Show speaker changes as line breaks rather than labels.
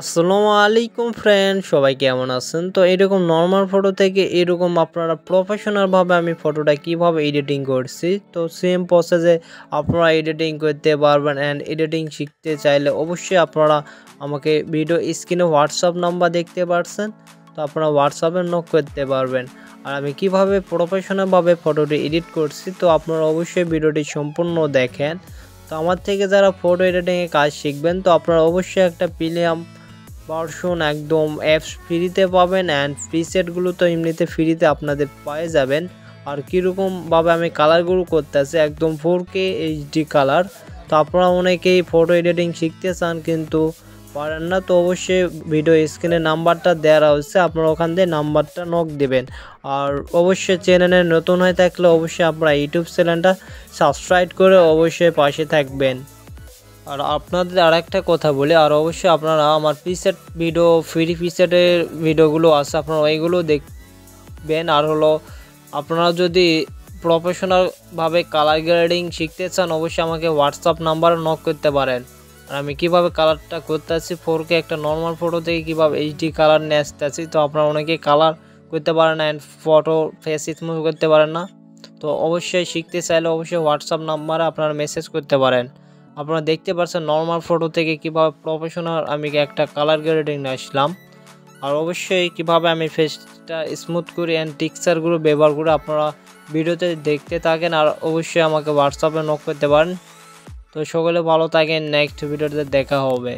আসসালামু আলাইকুম ফ্রেন্ড, সবাই কেমন আছেন? তো এরকম নর্মাল ফটো থেকে এরকম আপনারা প্রফেশনালভাবে আমি ফটোটা কিভাবে এডিটিং করছি, তো সেম প্রসেসে আপনারা এডিটিং করতে পারবেন। অ্যান্ড এডিটিং শিখতে চাইলে অবশ্যই আপনারা আমাকে ভিডিও স্ক্রিনে হোয়াটসঅ্যাপ নাম্বার দেখতে পাচ্ছেন, তো আপনারা হোয়াটসঅ্যাপে নক করতে পারবেন। আর আমি কিভাবে প্রফেশনালভাবে ফটোটি এডিট করছি, তো আপনারা অবশ্যই ভিডিওটি সম্পূর্ণ দেখেন। তো আমার থেকে যারা ফটো এডিটিংয়ে কাজ শিখবেন, তো আপনারা অবশ্যই একটা প্রিমিয়াম ভার্সন একদম অ্যাপস ফ্রিতে পাবেন। অ্যান্ড প্রিসেটগুলো তো এমনিতে ফ্রিতে আপনাদের পেয়ে যাবেন। আর কীরকমভাবে আমি কালারগুলো করতেছি একদম 4K HD কালার। তো আপনারা অনেকেই ফটো এডিটিং শিখতে চান কিন্তু পারেন না, তো অবশ্যই ভিডিও স্ক্রিনে নাম্বারটা দেওয়া হচ্ছে, আপনারা ওখান দিয়ে নাম্বারটা নক দেবেন। আর অবশ্যই চ্যানেলে নতুন হয়ে থাকলে অবশ্যই আপনারা ইউটিউব চ্যানেলটা সাবস্ক্রাইব করে অবশ্যই পাশে থাকবেন। আর আপনাদের আরেকটা কথা বলি, আর অবশ্যই আপনারা আমার প্রিসেট ভিডিও ফ্রি প্রিসেটের ভিডিওগুলো আছে, আপনারা ওইগুলো দেখবেন। আর হলো আপনারা যদি প্রফেশনালভাবে কালার গ্রেডিং শিখতে চান, অবশ্যই আমাকে হোয়াটসঅ্যাপ নাম্বারে নক করতে পারেন। আর আমি কীভাবে কালারটা করতে আসছি 4K একটা নর্মাল ফটো থেকে কীভাবে HD কালার নিয়ে আসতে আসছি, তো আপনারা অনেকেই কালার করতে পারেন না, অ্যান্ড ফটো ফেস স্মুথ করতে পারেন না। তো অবশ্যই শিখতে চাইলে অবশ্যই হোয়াটসঅ্যাপ নাম্বারে আপনারা মেসেজ করতে পারেন। আপনারা দেখতে পাচ্ছেন নর্মাল ফটো থেকে কিভাবে প্রফেশনাল আমি একটা কালার গ্রেডিং নিয়ে আসলাম। আর অবশ্যই কিভাবে আমি ফেসটা স্মুথ করি অ্যান্ড টেক্সচারগুলো ব্যবহার করে আপনারা ভিডিওতে দেখতে থাকেন। আর অবশ্যই আমাকে হোয়াটসঅ্যাপে নক করতে পারেন। তো সকলে ভালো থাকেন, নেক্সট ভিডিওতে দেখা হবে।